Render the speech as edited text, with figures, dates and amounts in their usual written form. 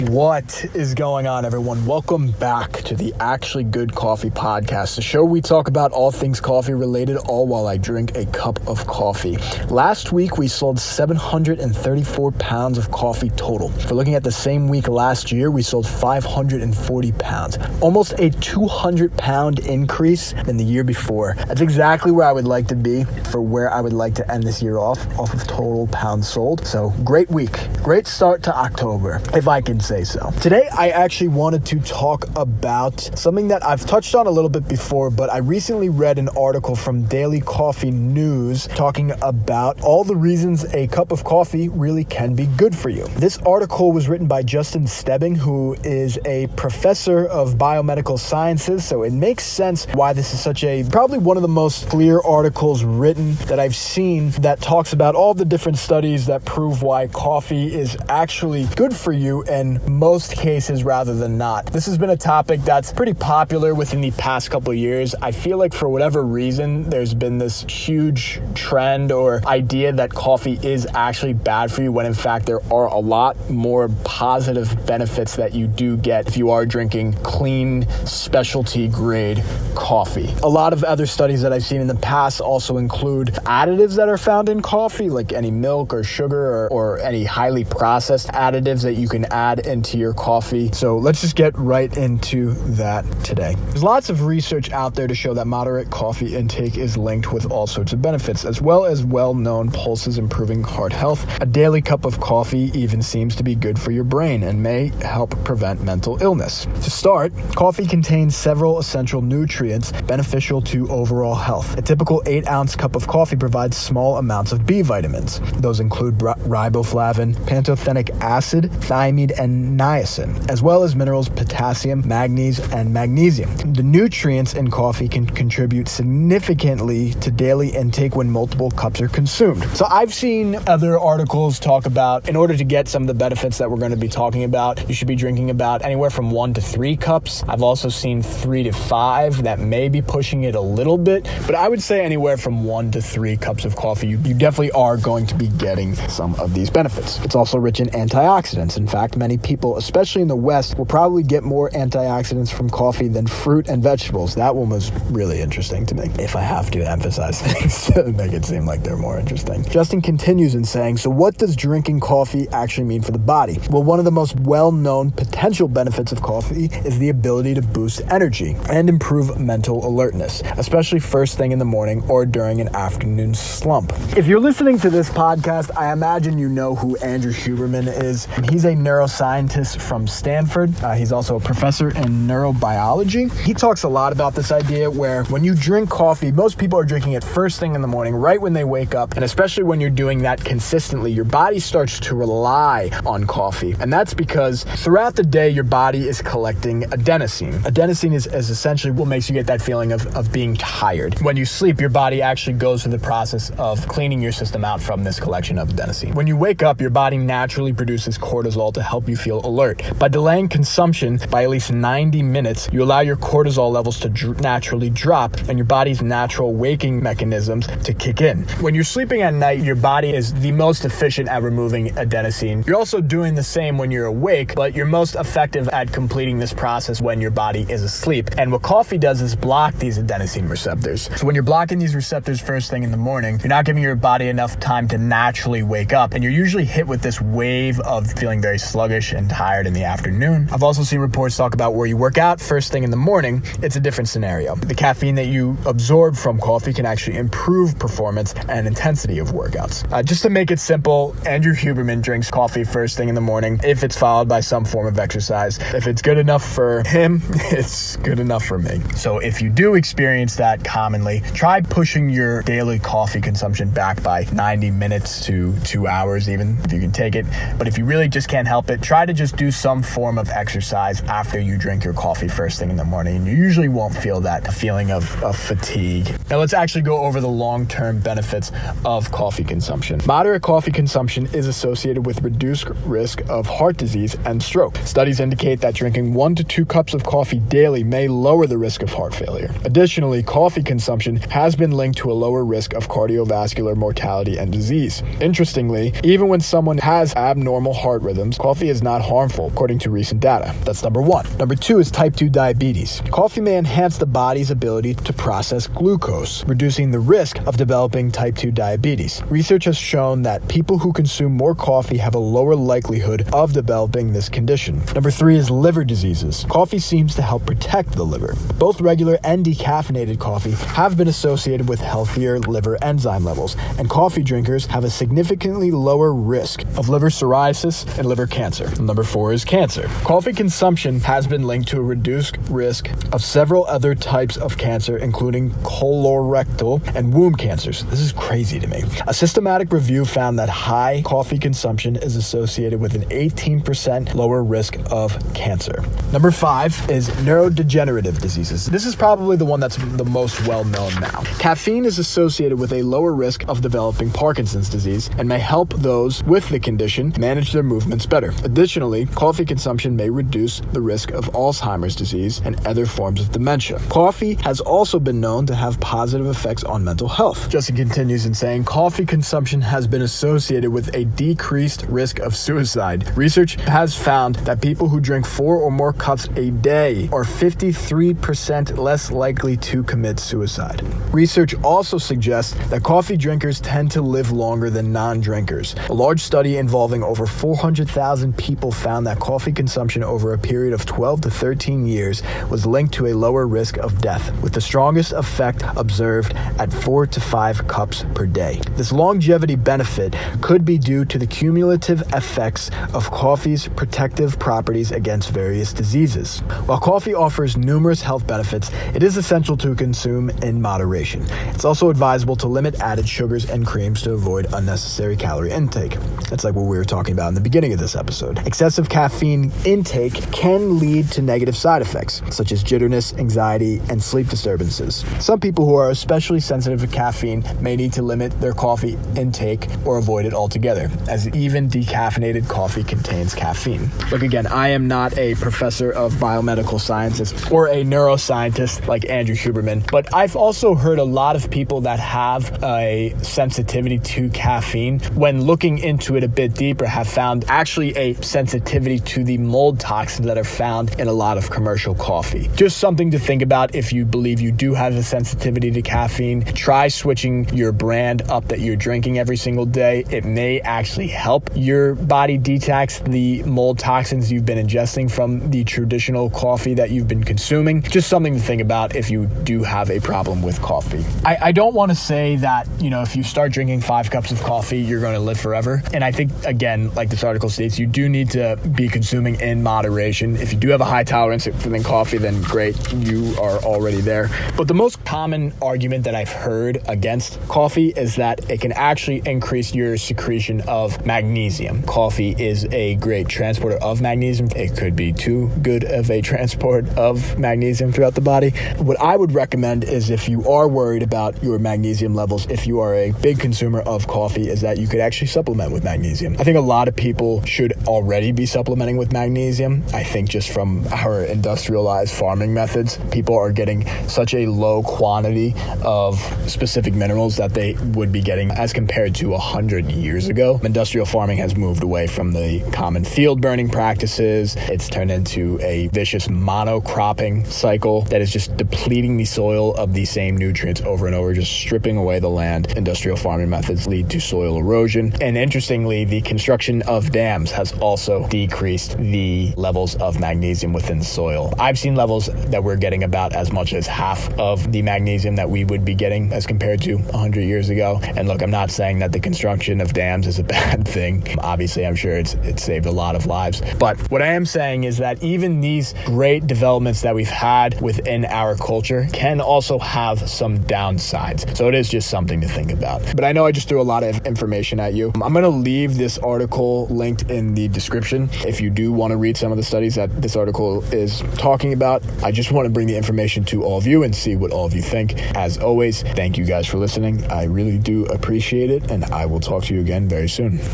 What is going on, everyone? Welcome back to the Actually Good Coffee Podcast, the show we talk about all things coffee related, all while I drink a cup of coffee. Last week, we sold 734 pounds of coffee total. For looking at the same week last year, we sold 540 pounds, almost a 200-pound increase than the year before. That's exactly where I would like to be for where I would like to end this year off of total pounds sold. So, great week. Great start to October, if I can say so. Today, I actually wanted to talk about something that I've touched on a little bit before, but I recently read an article from Daily Coffee News talking about all the reasons a cup of coffee really can be good for you. This article was written by Justin Stebbing, who is a professor of biomedical sciences, so it makes sense why this is probably one of the most clear articles written that I've seen that talks about all the different studies that prove why coffee is actually good for you in most cases rather than not. This has been a topic that's pretty popular within the past couple of years. I feel like for whatever reason, there's been this huge trend or idea that coffee is actually bad for you, when in fact there are a lot more positive benefits that you do get if you are drinking clean, specialty grade coffee. A lot of other studies that I've seen in the past also include additives that are found in coffee, like any milk or sugar or any highly processed additives that you can add into your coffee. So let's just get right into that today. There's lots of research out there to show that moderate coffee intake is linked with all sorts of benefits, as well as well-known pulses improving heart health. A daily cup of coffee even seems to be good for your brain and may help prevent mental illness. To start, coffee contains several essential nutrients beneficial to overall health. A typical 8-ounce cup of coffee provides small amounts of B vitamins. Those include riboflavin, pantothenic acid, thiamine, and niacin, as well as minerals potassium, manganese, and magnesium. The nutrients in coffee can contribute significantly to daily intake when multiple cups are consumed. So I've seen other articles talk about, in order to get some of the benefits that we're going to be talking about, you should be drinking about anywhere from 1 to 3 cups. I've also seen 3 to 5 that may be pushing it a little bit, but I would say anywhere from 1 to 3 cups of coffee, you definitely are going to be getting some of these benefits. It's also rich in antioxidants. In fact, many people, especially in the West, will probably get more antioxidants from coffee than fruit and vegetables. That one was really interesting to me, if I have to emphasize things to make it seem like they're more interesting. Justin continues in saying, so what does drinking coffee actually mean for the body? Well, one of the most well-known potential benefits of coffee is the ability to boost energy and improve mental alertness, especially first thing in the morning or during an afternoon slump. If you're listening to this podcast, I imagine you know who Andrew Huberman is. He's a neuroscientist from Stanford. He's also a professor in neurobiology. He talks a lot about this idea where when you drink coffee, most people are drinking it first thing in the morning, right when they wake up. And especially when you're doing that consistently, your body starts to rely on coffee. And that's because throughout the day, your body is collecting adenosine. Adenosine is essentially what makes you get that feeling of being tired. When you sleep, your body actually goes through the process of cleaning your system out from this collection of adenosine. When you wake up, your body naturally produces cortisol to help you feel alert. By delaying consumption by at least 90 minutes, you allow your cortisol levels to naturally drop and your body's natural waking mechanisms to kick in. When you're sleeping at night, your body is the most efficient at removing adenosine. You're also doing the same when you're awake, but you're most effective at completing this process when your body is asleep. And what coffee does is block these adenosine receptors. So when you're blocking these receptors first thing in the morning, you're not giving your body enough time to naturally wake up, and you're usually hit with this wave of feeling very sluggish and tired in the afternoon. I've also seen reports talk about where you work out first thing in the morning. It's a different scenario. The caffeine that you absorb from coffee can actually improve performance and intensity of workouts. Just to make it simple, Andrew Huberman drinks coffee first thing in the morning if it's followed by some form of exercise. If it's good enough for him, it's good enough for me. So if you do experience that commonly, try pushing your daily coffee consumption back by 90 minutes to 2 hours even, if you can take it. But if you really just can't help it, try to just do some form of exercise after you drink your coffee first thing in the morning, and you usually won't feel that feeling of fatigue. Now let's actually go over the long-term benefits of coffee consumption. Moderate coffee consumption is associated with reduced risk of heart disease and stroke. Studies indicate that drinking 1 to 2 cups of coffee daily may lower the risk of heart failure. Additionally, coffee consumption has been linked to a lower risk of cardiovascular mortality and disease. Interestingly, even when someone has abnormal heart rhythms, coffee is not not harmful, according to recent data. That's number 1. Number 2 is type 2 diabetes. Coffee may enhance the body's ability to process glucose, reducing the risk of developing type 2 diabetes. Research has shown that people who consume more coffee have a lower likelihood of developing this condition. Number 3 is liver diseases. Coffee seems to help protect the liver. Both regular and decaffeinated coffee have been associated with healthier liver enzyme levels, and coffee drinkers have a significantly lower risk of liver cirrhosis and liver cancer. Number 4 is cancer. Coffee consumption has been linked to a reduced risk of several other types of cancer, including colorectal and womb cancers. This is crazy to me. A systematic review found that high coffee consumption is associated with an 18% lower risk of cancer. Number 5 is neurodegenerative diseases. This is probably the one that's the most well known now. Caffeine is associated with a lower risk of developing Parkinson's disease and may help those with the condition manage their movements better. Additionally, coffee consumption may reduce the risk of Alzheimer's disease and other forms of dementia. Coffee has also been known to have positive effects on mental health. Justin continues in saying, coffee consumption has been associated with a decreased risk of suicide. Research has found that people who drink 4 or more cups a day are 53% less likely to commit suicide. Research also suggests that coffee drinkers tend to live longer than non-drinkers. A large study involving over 400,000 people found that coffee consumption over a period of 12 to 13 years was linked to a lower risk of death, with the strongest effect observed at 4 to 5 cups per day. This longevity benefit could be due to the cumulative effects of coffee's protective properties against various diseases. While coffee offers numerous health benefits, it is essential to consume in moderation. It's also advisable to limit added sugars and creams to avoid unnecessary calorie intake. That's like what we were talking about in the beginning of this episode. Excessive caffeine intake can lead to negative side effects, such as jitterness, anxiety, and sleep disturbances. Some people who are especially sensitive to caffeine may need to limit their coffee intake or avoid it altogether, as even decaffeinated coffee contains caffeine. Look, again, I am not a professor of biomedical sciences or a neuroscientist like Andrew Huberman, but I've also heard a lot of people that have a sensitivity to caffeine, when looking into it a bit deeper, have found actually a sensitivity to the mold toxins that are found in a lot of commercial coffee. Just something to think about if you believe you do have a sensitivity to caffeine. Try switching your brand up that you're drinking every single day. It may actually help your body detox the mold toxins you've been ingesting from the traditional coffee that you've been consuming. Just something to think about if you do have a problem with coffee. I don't want to say that, if you start drinking 5 cups of coffee, you're going to live forever. And I think, again, like this article states, you do need to be consuming in moderation. If you do have a high tolerance for coffee, then great, you are already there. But the most common argument that I've heard against coffee is that it can actually increase your secretion of magnesium. Coffee is a great transporter of magnesium. It could be too good of a transport of magnesium throughout the body. What I would recommend is, if you are worried about your magnesium levels, if you are a big consumer of coffee, is that you could actually supplement with magnesium. I think a lot of people should already be supplementing with magnesium. I think just from our industrialized farming methods, people are getting such a low quantity of specific minerals that they would be getting as compared to 100 years ago. Industrial farming has moved away from the common field burning practices. It's turned into a vicious monocropping cycle that is just depleting the soil of the same nutrients over and over, just stripping away the land. Industrial farming methods lead to soil erosion. And interestingly, the construction of dams has also decreased the levels of magnesium within the soil. I've seen levels that we're getting about as much as half of the magnesium that we would be getting as compared to 100 years ago. And look, I'm not saying that the construction of dams is a bad thing. Obviously, I'm sure it's saved a lot of lives. But what I am saying is that even these great developments that we've had within our culture can also have some downsides. So it is just something to think about. But I know I just threw a lot of information at you. I'm going to leave this article linked in the description if you do want to read some of the studies that this article is talking about. I just want to bring the information to all of you and see what all of you think. As always, thank you guys for listening. I really do appreciate it, and I will talk to you again very soon.